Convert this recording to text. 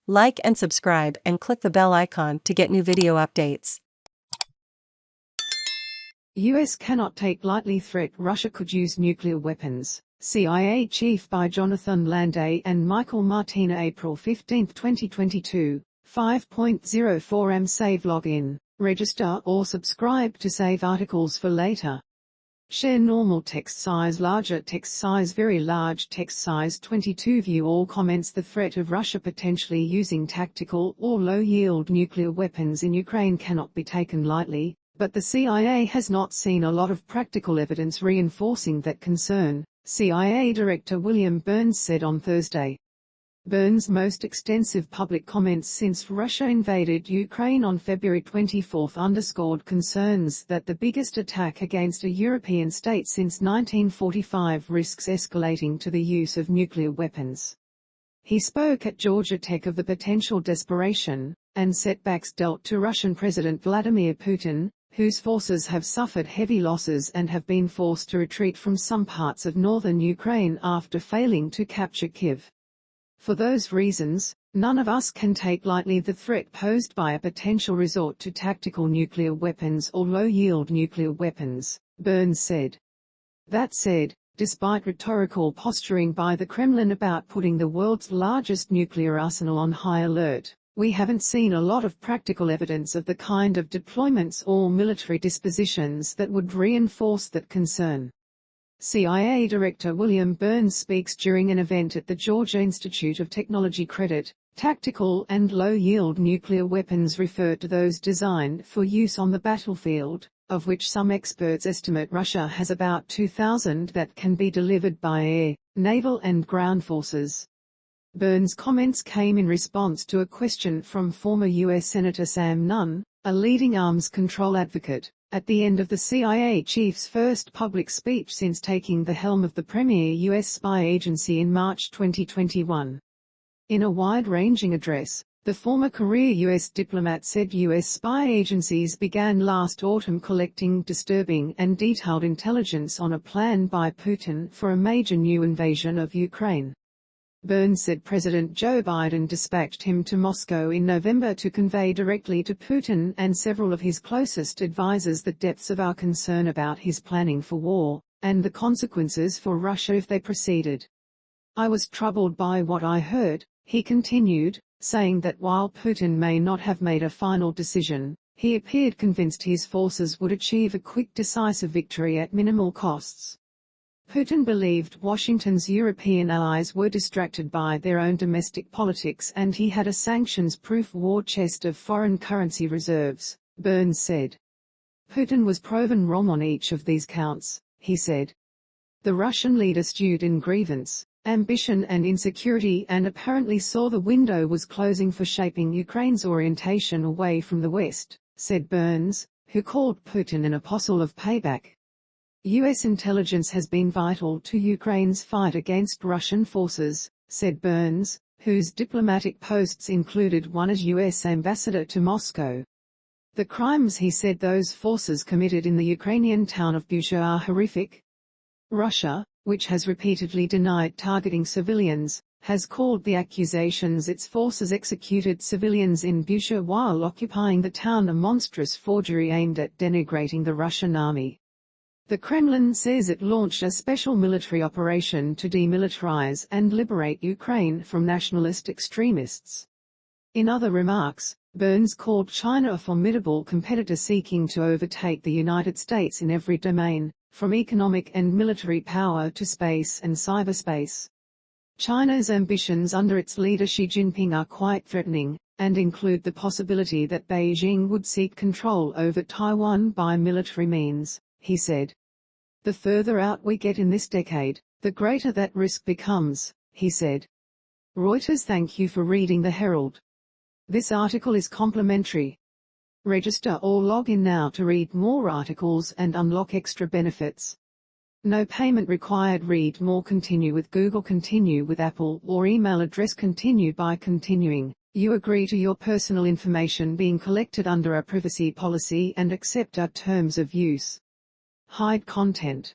Like and subscribe and click the bell icon to get new video updates. U.S. cannot take lightly threat Russia could use nuclear weapons. CIA Chief by Jonathan Landay and Michael Martina, April 15, 2022. 5.04 Save login, register or subscribe to save articles for later. Share normal text size, larger text size, very large text size. 22 View all comments. The threat of Russia potentially using tactical or low-yield nuclear weapons in Ukraine cannot be taken lightly, but the CIA has not seen a lot of practical evidence reinforcing that concern, CIA Director William Burns said on Thursday. Burns' most extensive public comments since Russia invaded Ukraine on February 24 underscored concerns that the biggest attack against a European state since 1945 risks escalating to the use of nuclear weapons. He spoke at Georgia Tech of the potential desperation and setbacks dealt to Russian President Vladimir Putin, whose forces have suffered heavy losses and have been forced to retreat from some parts of northern Ukraine after failing to capture Kyiv. For those reasons, none of us can take lightly the threat posed by a potential resort to tactical nuclear weapons or low-yield nuclear weapons, Burns said. That said, despite rhetorical posturing by the Kremlin about putting the world's largest nuclear arsenal on high alert, we haven't seen a lot of practical evidence of the kind of deployments or military dispositions that would reinforce that concern. CIA Director William Burns speaks during an event at the Georgia Institute of Technology. Tactical and low-yield nuclear weapons refer to those designed for use on the battlefield, of which some experts estimate Russia has about 2,000 that can be delivered by air, naval and ground forces. Burns' comments came in response to a question from former U.S. Senator Sam Nunn, a leading arms control advocate, at the end of the CIA chief's first public speech since taking the helm of the premier U.S. spy agency in March 2021. In a wide-ranging address, the former career U.S. diplomat said U.S. spy agencies began last autumn collecting disturbing and detailed intelligence on a plan by Putin for a major new invasion of Ukraine. Burns said President Joe Biden dispatched him to Moscow in November to convey directly to Putin and several of his closest advisers the depths of our concern about his planning for war, and the consequences for Russia if they proceeded. I was troubled by what I heard, he continued, saying that while Putin may not have made a final decision, he appeared convinced his forces would achieve a quick decisive victory at minimal costs. Putin believed Washington's European allies were distracted by their own domestic politics and he had a sanctions-proof war chest of foreign currency reserves, Burns said. Putin was proven wrong on each of these counts, he said. The Russian leader stewed in grievance, ambition and insecurity and apparently saw the window was closing for shaping Ukraine's orientation away from the West, said Burns, who called Putin an apostle of payback. U.S. intelligence has been vital to Ukraine's fight against Russian forces, said Burns, whose diplomatic posts included one as U.S. ambassador to Moscow. The crimes he said those forces committed in the Ukrainian town of Bucha are horrific. Russia, which has repeatedly denied targeting civilians, has called the accusations its forces executed civilians in Bucha while occupying the town a monstrous forgery aimed at denigrating the Russian army. The Kremlin says it launched a special military operation to demilitarize and liberate Ukraine from nationalist extremists. In other remarks, Burns called China a formidable competitor seeking to overtake the United States in every domain, from economic and military power to space and cyberspace. China's ambitions under its leader Xi Jinping are quite threatening, and include the possibility that Beijing would seek control over Taiwan by military means, he said. The further out we get in this decade, the greater that risk becomes, he said. Reuters. Thank you for reading the Herald. This article is complimentary. Register or log in now to read more articles and unlock extra benefits. No payment required. Read more. Continue with Google, continue with Apple, or email address. Continue by continuing. You agree to your personal information being collected under our privacy policy and accept our terms of use. Hide content.